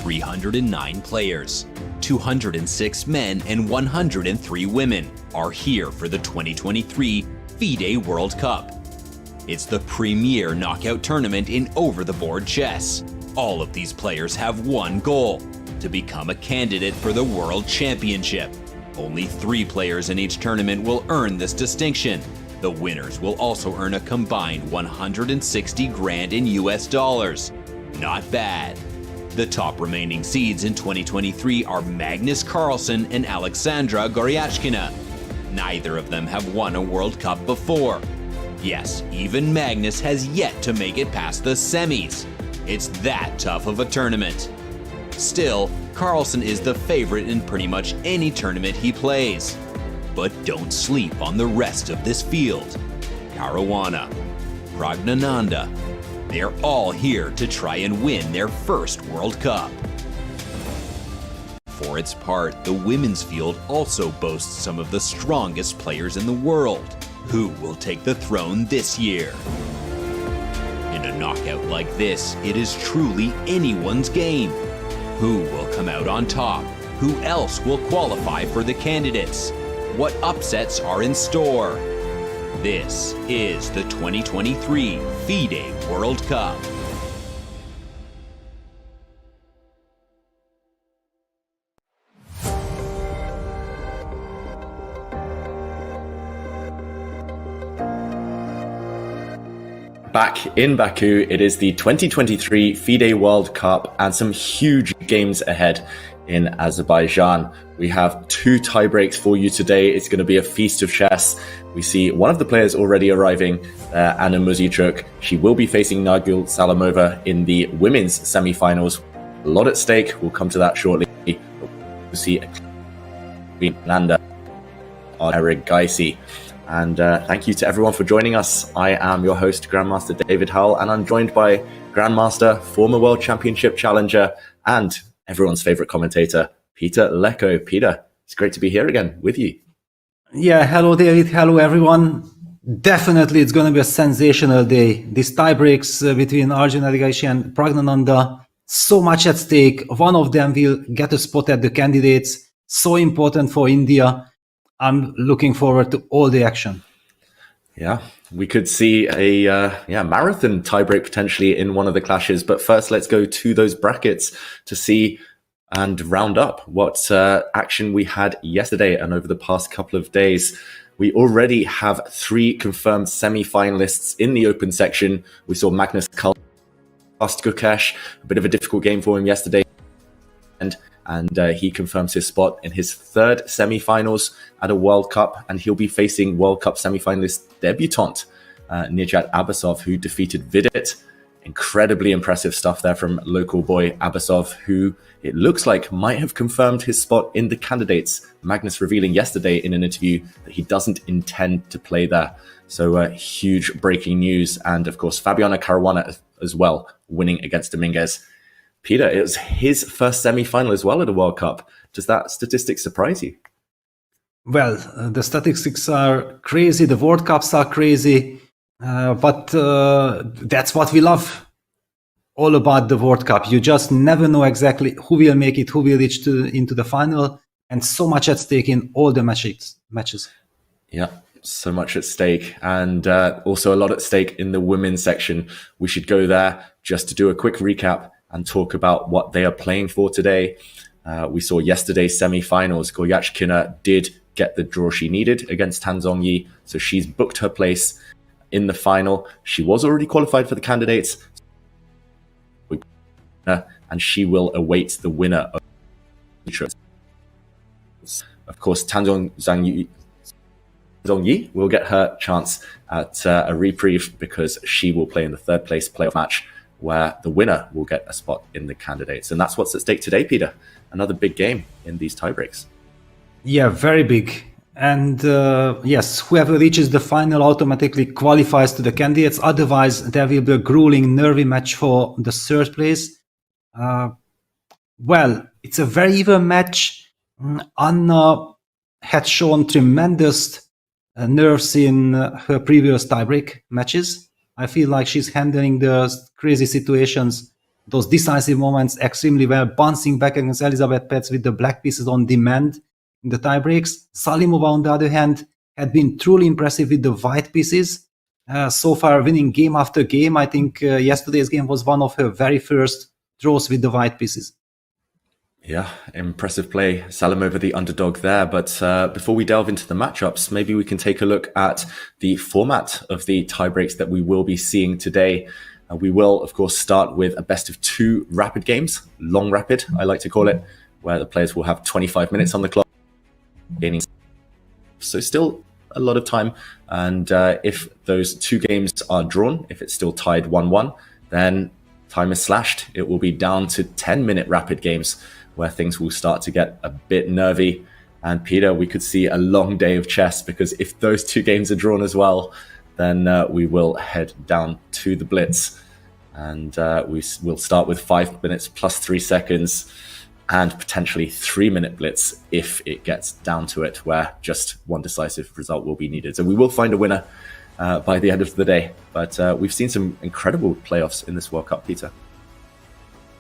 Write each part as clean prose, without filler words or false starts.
309 players, 206 men and 103 women are here for the 2023 FIDE World Cup. It's the premier knockout tournament in over-the-board chess. All of these players have one goal: to become a candidate for the World Championship. Only 3 players in each tournament will earn this distinction. The winners will also earn a combined 160 grand in US dollars. Not bad. The top remaining seeds in 2023 are Magnus Carlsen and Aleksandra Goryachkina. Neither of them have won a World Cup before. Yes, even Magnus has yet to make it past the semis. It's that tough of a tournament. Still, Carlsen is the favorite in pretty much any tournament he plays. But don't sleep on the rest of this field. Caruana, Praggnanandhaa, they're all here to try and win their first World Cup. For its part, the women's field also boasts some of the strongest players in the world. Who will take the throne this year? In a knockout like this, it is truly anyone's game. Who will come out on top? Who else will qualify for the candidates? What upsets are in store? This is the 2023 FIDE World Cup. Back in Baku, it is the 2023 FIDE World Cup and some huge games ahead in Azerbaijan. We have 2 tiebreaks for you today. It's going to be a feast of chess. We see one of the players already arriving, Anna Muzychuk. She will be facing Nagul Salamova in the women's semi-finals. A lot at stake. We'll come to that shortly. We'll see Praggnanandhaa, Arjun Erigaisi. And thank you to everyone for joining us. I am your host, Grandmaster David Hull, and I'm joined by Grandmaster, former World Championship challenger, and everyone's favorite commentator, Peter Leko. Peter, it's great to be here again with you. Yeah, hello David, hello everyone. Definitely it's going to be a sensational day. These tie breaks between Arjun Erigaisi and Praggnanandhaa, so much at stake. One of them will get a spot at the candidates, so important for India. I'm looking forward to all the action. Yeah, we could see a marathon tiebreak potentially in one of the clashes. But first, let's go to those brackets to see and round up what action we had yesterday and over the past couple of days. We already have 3 confirmed semi-finalists in the open section. We saw Magnus Carlsen, Gukesh, a bit of a difficult game for him yesterday. And he confirms his spot in his 3rd semi-finals at a World Cup, and he'll be facing World Cup semi-finalist debutant Nijat Abbasov, who defeated Vidit. Incredibly impressive stuff there from local boy Abbasov, who it looks like might have confirmed his spot in the candidates. Magnus revealing yesterday in an interview that he doesn't intend to play there. So huge breaking news. And of course, Fabiano Caruana as well, winning against Dominguez. Peter, it was his first semi-final as well at a World Cup. Does that statistic surprise you? Well, the statistics are crazy. The World Cups are crazy. But that's what we love all about the World Cup. You just never know exactly who will make it, who will reach into the final. And so much at stake in all the matches. Yeah, so much at stake. And also a lot at stake in the women's section. We should go there just to do a quick recap and talk about what they are playing for today. We saw yesterday's semi-finals. Goryachkina did get the draw she needed against Tan Zhongyi, so she's booked her place in the final. She was already qualified for the candidates, and she will await the winner of course, Tan Zhongyi will get her chance at a reprieve because she will play in the 3rd place playoff match, where the winner will get a spot in the candidates. And that's what's at stake today, Peter. Another big game in these tiebreaks. Yeah, very big. And yes, whoever reaches the final automatically qualifies to the candidates. Otherwise, there will be a grueling, nervy match for the 3rd place. Well, it's a very even match. Anna had shown tremendous nerves in her previous tiebreak matches. I feel like she's handling the crazy situations those decisive moments extremely well, bouncing back against Elizabeth Petz with the black pieces on demand in the tie breaks. Salimova, on the other hand, had been truly impressive with the white pieces. So far, winning game after game. I think yesterday's game was one of her very first draws with the white pieces. Yeah, impressive play. Salimova, the underdog there. But before we delve into the matchups, maybe we can take a look at the format of the tiebreaks that we will be seeing today. We will, of course, start with a best of 2 rapid games, long rapid, I like to call it, where the players will have 25 minutes on the clock. So still a lot of time. And if those 2 games are drawn, if it's still tied 1-1, then time is slashed. It will be down to 10-minute rapid games where things will start to get a bit nervy. And Peter, we could see a long day of chess, because if those 2 games are drawn as well, then we will head down to the blitz. And we will start with 5 minutes plus 3 seconds and potentially 3-minute blitz if it gets down to it, where just one decisive result will be needed. So we will find a winner by the end of the day. But we've seen some incredible playoffs in this World Cup, Peter.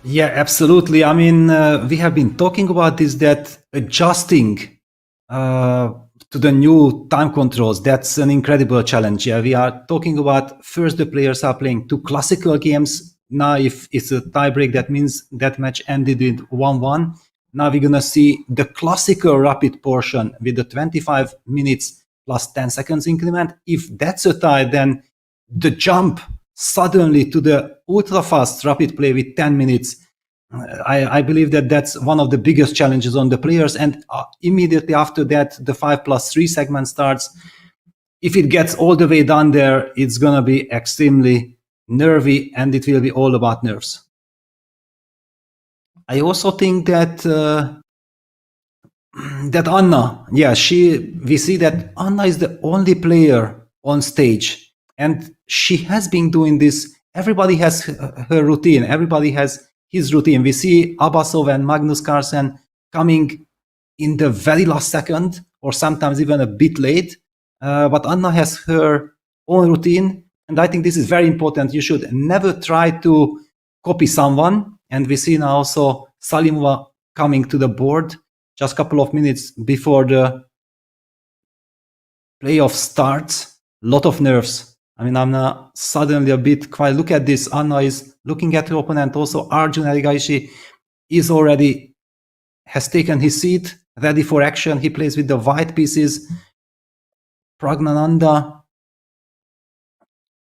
Yeah, absolutely. I mean, we have been talking about this, that adjusting to the new time controls, that's an incredible challenge. Yeah, we are talking about first the players are playing 2 classical games. Now, if it's a tiebreak, that means that match ended with 1-1. Now we're going to see the classical rapid portion with the 25 minutes plus 10 seconds increment. If that's a tie, then the jump suddenly to the ultra fast rapid play with 10 minutes, I believe that that's one of the biggest challenges on the players. And immediately after that, the 5+3 segment starts. If it gets all the way down there, it's going to be extremely nervy, and it will be all about nerves. I also think that Anna, yeah, we see that Anna is the only player on stage, and she has been doing this. Everybody has her routine. Everybody has his routine. We see Abasov and Magnus Carlsen coming in the very last second, or sometimes even a bit late. But Anna has her own routine, and I think this is very important. You should never try to copy someone. And we see now also Salimova coming to the board just a couple of minutes before the playoff starts. A lot of nerves. I mean, I'm suddenly a bit quiet. Look at this. Anna is looking at her opponent. Also, Arjun Erigaisi has taken his seat, ready for action. He plays with the white pieces. Praggnanandhaa,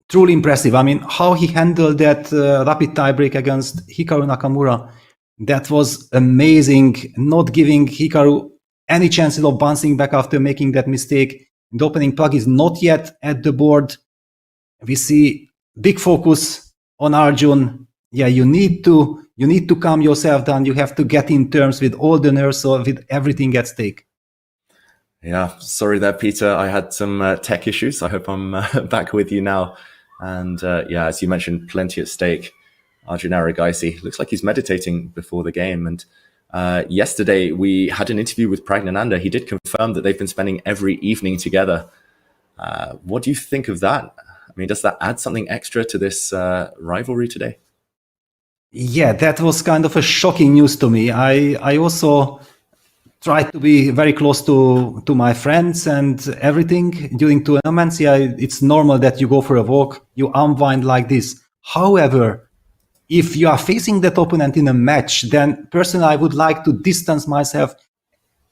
truly impressive. I mean, how he handled that rapid tiebreak against Hikaru Nakamura, that was amazing. Not giving Hikaru any chances of bouncing back after making that mistake. The opening Pragg is not yet at the board. We see big focus on Arjun. Yeah, you need to calm yourself down. You have to get in terms with all the nerves, or with everything at stake. Yeah, sorry there, Peter. I had some tech issues. I hope I'm back with you now. And yeah, as you mentioned, plenty at stake. Arjun Erigaisi looks like he's meditating before the game. And yesterday we had an interview with Praggnanandhaa. He did confirm that they've been spending every evening together. What do you think of that? I mean, does that add something extra to this rivalry today? Yeah, that was kind of a shocking news to me. I also tried to be very close to my friends and everything during tournaments. Yeah, it's normal that you go for a walk, you unwind like this. However, if you are facing that opponent in a match, then personally I would like to distance myself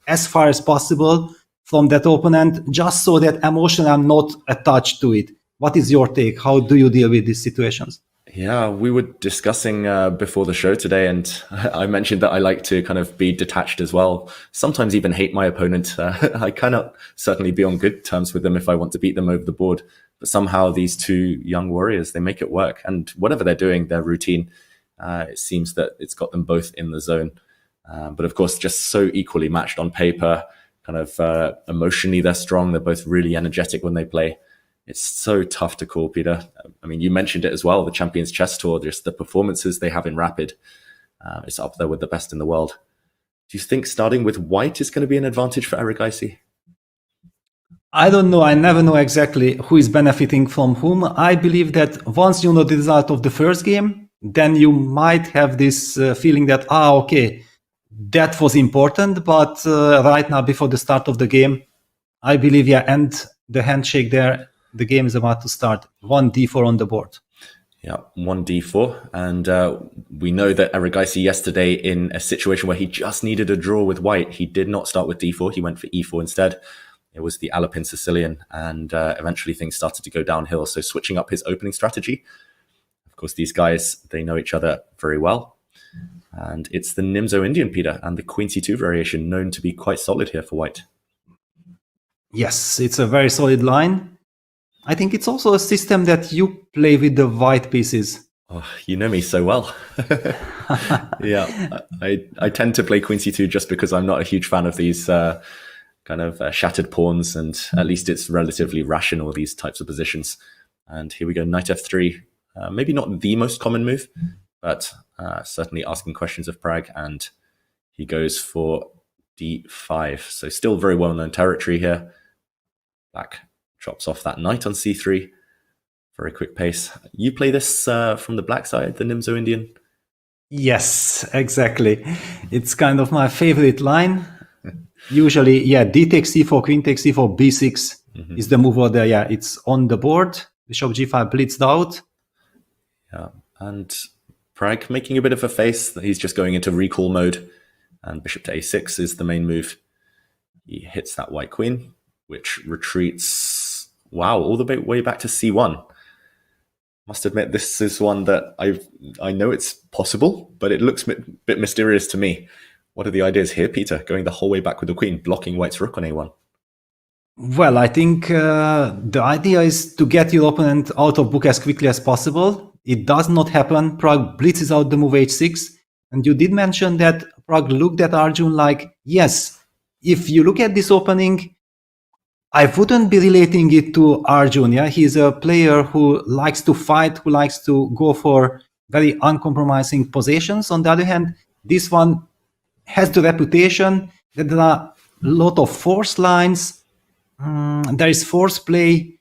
as far as possible from that opponent, just so that emotionally I'm not attached to it. What is your take? How do you deal with these situations? Yeah, we were discussing before the show today, and I mentioned that I like to kind of be detached as well. Sometimes even hate my opponent. I cannot certainly be on good terms with them if I want to beat them over the board. But somehow these 2 young warriors, they make it work. And whatever they're doing, their routine, it seems that it's got them both in the zone. But of course, just so equally matched on paper, kind of emotionally, they're strong. They're both really energetic when they play. It's so tough to call, Peter. I mean, you mentioned it as well, the Champions Chess Tour, just the performances they have in Rapid. It's up there with the best in the world. Do you think starting with white is going to be an advantage for Erigaisi? I don't know. I never know exactly who is benefiting from whom. I believe that once you know the result of the first game, then you might have this feeling that, okay, that was important, but right now before the start of the game, I believe, and the handshake there, the game is about to start. 1d4 on the board. Yeah, 1d4. And we know that Erigaisi yesterday, in a situation where he just needed a draw with white, he did not start with d4. He went for e4 instead. It was the Alpine Sicilian, and eventually things started to go downhill. So switching up his opening strategy. Of course, these guys, they know each other very well. And it's the Nimzo Indian, Peter, and the Queen c2 variation, known to be quite solid here for white. Yes, it's a very solid line. I think it's also a system that you play with the white pieces. Oh, you know me so well. Yeah, I tend to play Queen c2 just because I'm not a huge fan of these kind of shattered pawns, and at least it's relatively rational, these types of positions. And here we go, knight f3. Maybe not the most common move, but certainly asking questions of Pragg, and he goes for d5. So still very well-known territory here. Black drops off that knight on c3. Very quick pace. You play this from the black side, the Nimzo Indian? Yes, exactly. It's kind of my favorite line. Usually, d takes c4, queen takes c4, b6 is the move over there. Yeah, it's on the board. Bishop g5 blitzed out. Yeah, and Pragg making a bit of a face. He's just going into recall mode, and bishop to a6 is the main move. He hits that white queen, which retreats, all the way back to c1. Must admit, this is one that I know it's possible, but it looks a bit mysterious to me. What are the ideas here, Peter? Going the whole way back with the queen, blocking white's rook on a1. Well, I think the idea is to get your opponent out of book as quickly as possible. It does not happen. Pragg blitzes out the move h6. And you did mention that Pragg looked at Arjun like, yes, if you look at this opening, I wouldn't be relating it to Arjun. Yeah, he's a player who likes to fight, who likes to go for very uncompromising positions. On the other hand, this one has the reputation that there are a lot of force lines. There is force play.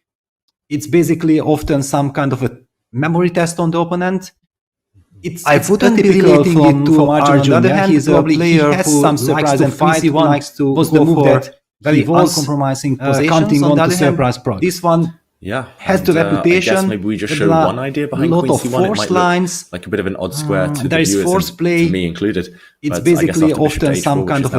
It's basically often some kind of a memory test on the opponent. I wouldn't be relating it to Arjun. On the other hand, he's a player who has likes to fight, who likes to go for very uncompromising positions. On the other hand, this one has the reputation. I guess maybe we just show one idea behind Queen c1. It might look like a bit of an odd square to the viewers, force play. to me included. It's basically often some kind of a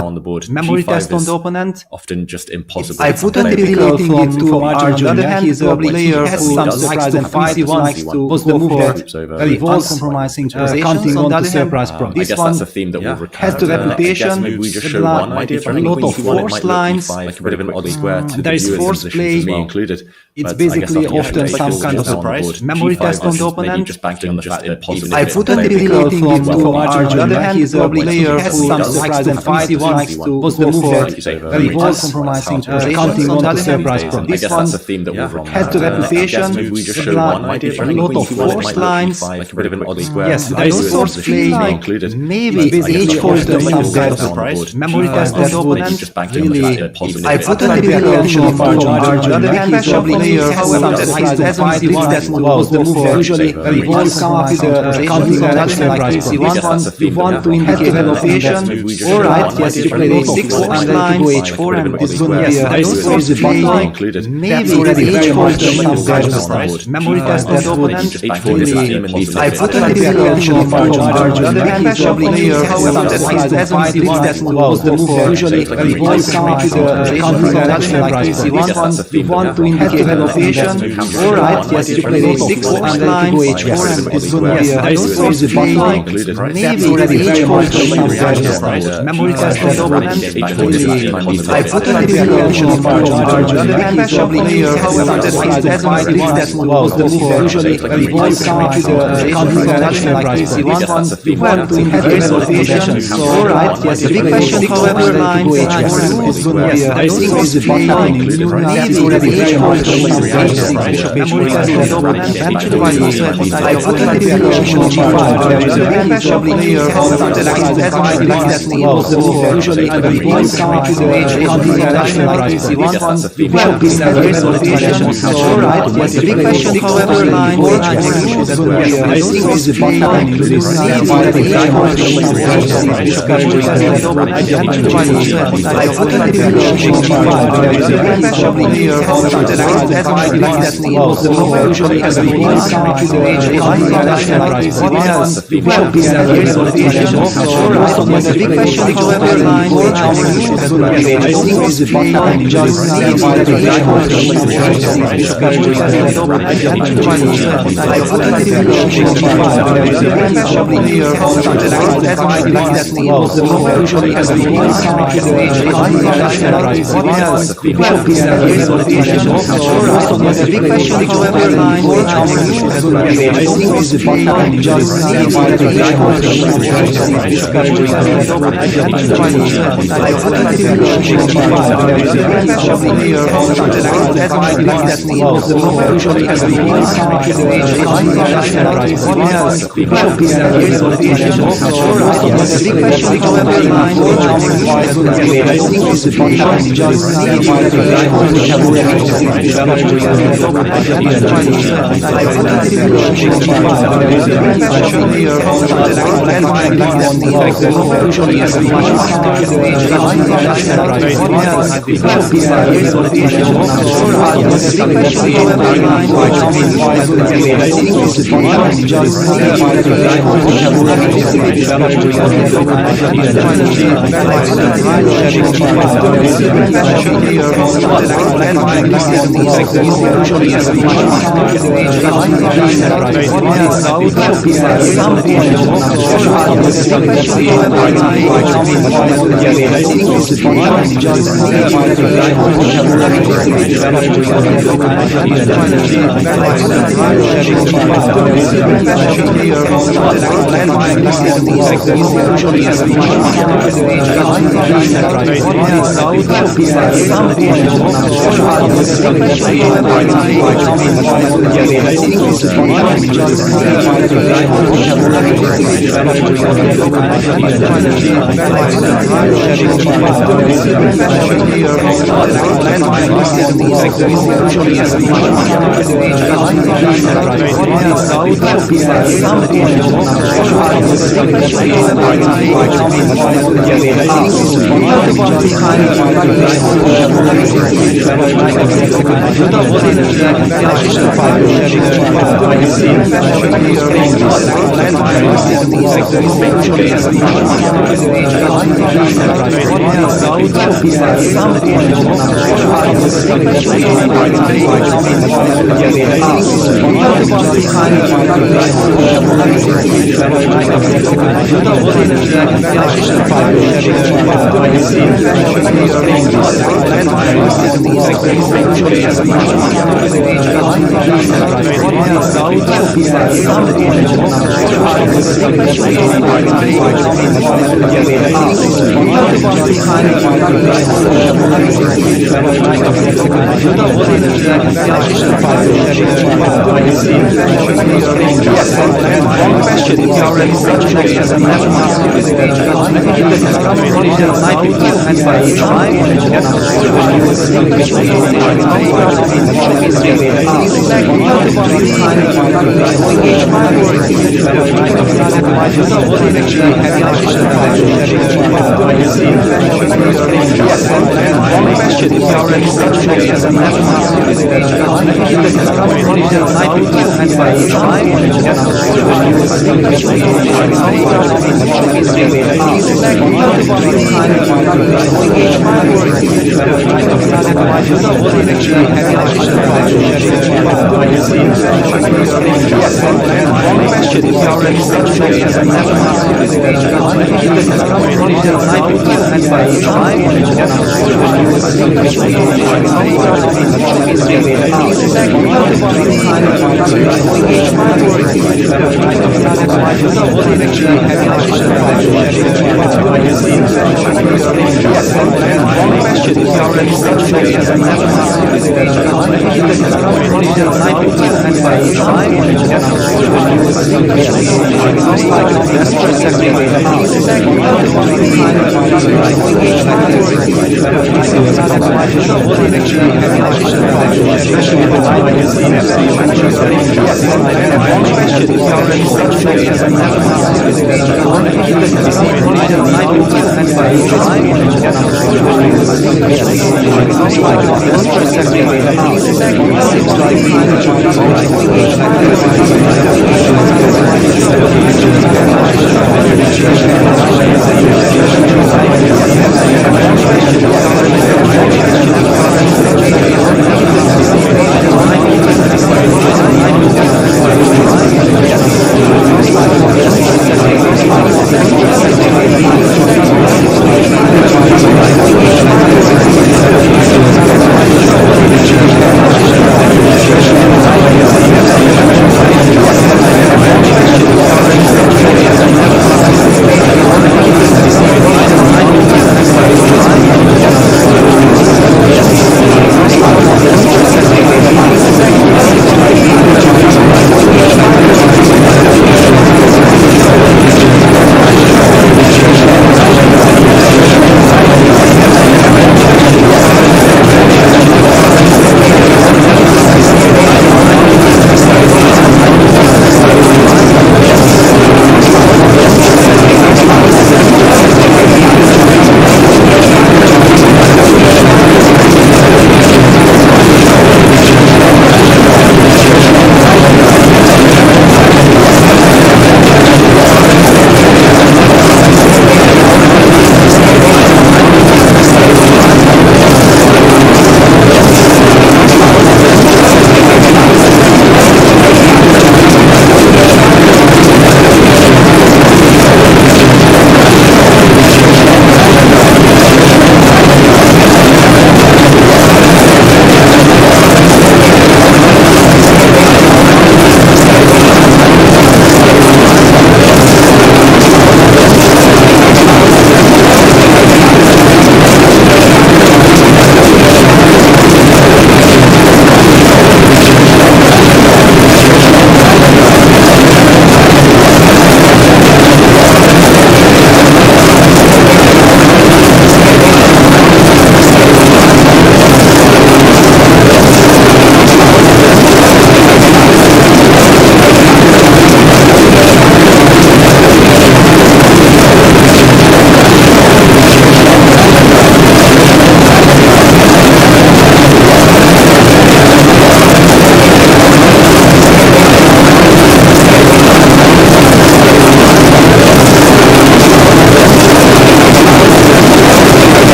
memory test on the opponent. Often just impossible. I wouldn't be relating it to Arjun. On the other hand, he's a player who likes to fight, who likes to go for very uncompromising positions. On the other hand, I guess that's a theme that will recur. Has the reputation. Maybe we just show one idea behind Queen c1. It might look like a bit of an odd square to the viewers, to me included. It's basically often some kind of a memory test on the opponent. I wouldn't be relating it to Arjun. On the other hand, he's a player who likes to fight, who likes to go for very uncompromising positions. On the other hand, this one has the reputation. There are a lot of force lines. Yes, there is force play. Maybe h4 is some kind of memory test on the opponent. Really, I wouldn't be relating it to Arjun. On the other hand, he's a player who likes to fight, that was the move usually very well come up with a counting direction like c1. You want to indicate an location. Alright, yes, you play a6 and then you go h4, and this is going to be a force play. Maybe h4 is some kind of memory test on the opponent. I wouldn't be relating it to Arjun. On the other hand, he's a player who likes to fight, that was the move usually very well come up with a counting direction like c1. You want to indicate an location. Alright, yes, you play a6 and then you go h4, and this is going to be a force play. Maybe h4 is some kind of memory test on the opponent. I wouldn't be relating it to Arjun. On the other hand, he's a player who likes to fight, that was the move usually very well come up with a counting direction like c1. You want to indicate an location. Alright, yes, the big question, however, lines is going to be a force play. Maybe h4 is some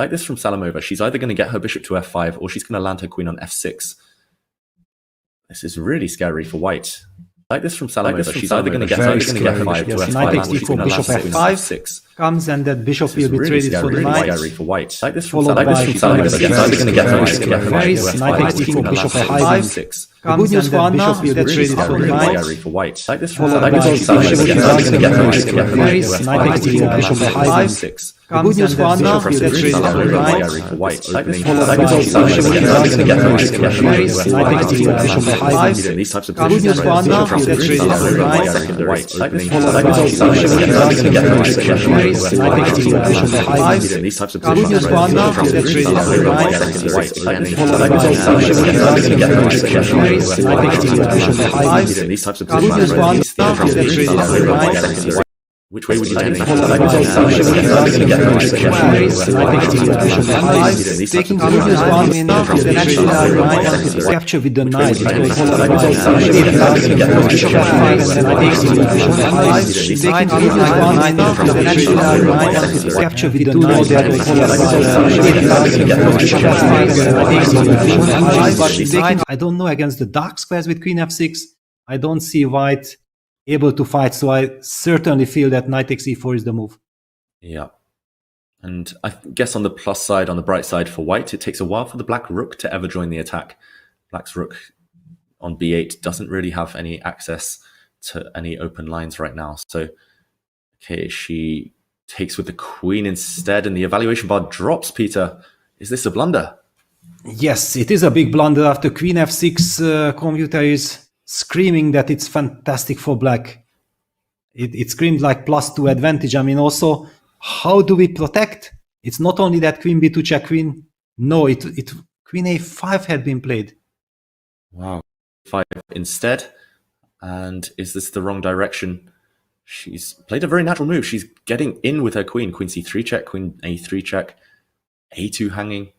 Like this from Salamova. She's either going to get her bishop to f5 or she's going to land her queen on f6. This is really scary for white. Like this from Salamova. She's either going to get her bishop to f5 to f5 knight or she's going x4, to land bishop her queen on f5 f6. comes, and that bishop will be Really traded for the really knight. scary for white. Like this from Followed Salamova. by She's either going to get her bishop to f5 to knight f5 or x4, she's going to bishop land her f5 queen on f6. The good news for Anna is that Really traded for the knight. scary for white. Like this from Followed by Salamova. She's either going to get her bishop to f5 to knight f5 or she's going to bishop land her f5 queen on f6. The good news for Anna is that traded for the knight. For white. Like this Followed by she's either going to get her bishop to f5 knight bishop f5 these types of The good news for Anna is that traded for the knight. white. Like this Followed by she's either going to get her bishop to f5 knight bishop f5 these types of The good news for Anna is that traded for the knight. white. Like this Followed by she's either going to get her bishop to f5 knight bishop f5 these types of The good news for Anna is that traded for the knight. which way would you take it? Taking good news for Anna is that actually knight capture with the knight. Taking good news for Anna is that actually knight capture with the knight. I don't know, against the dark squares with queen f6, I don't see white able to fight, so I certainly feel that knight takes e4 is the move. Yeah. And I guess on the plus side, on the bright side for white, it takes a while for the black rook to ever join the attack. Black's rook on b8 doesn't really have any access to any open lines right now. So, okay, she takes with the queen instead, and the evaluation bar drops, Peter. Is this a blunder? Yes, it is a big blunder. After queen f6, computer is screaming that it's fantastic for black. It screamed like +2 advantage. I mean, also, how do we protect? It's not only that queen b2 check queen. No, queen a5 had been played. Wow. 5 instead. And is this the wrong direction? She's played a very natural move. She's getting in with her queen. Queen c3 check, queen a3 check, a2 hanging.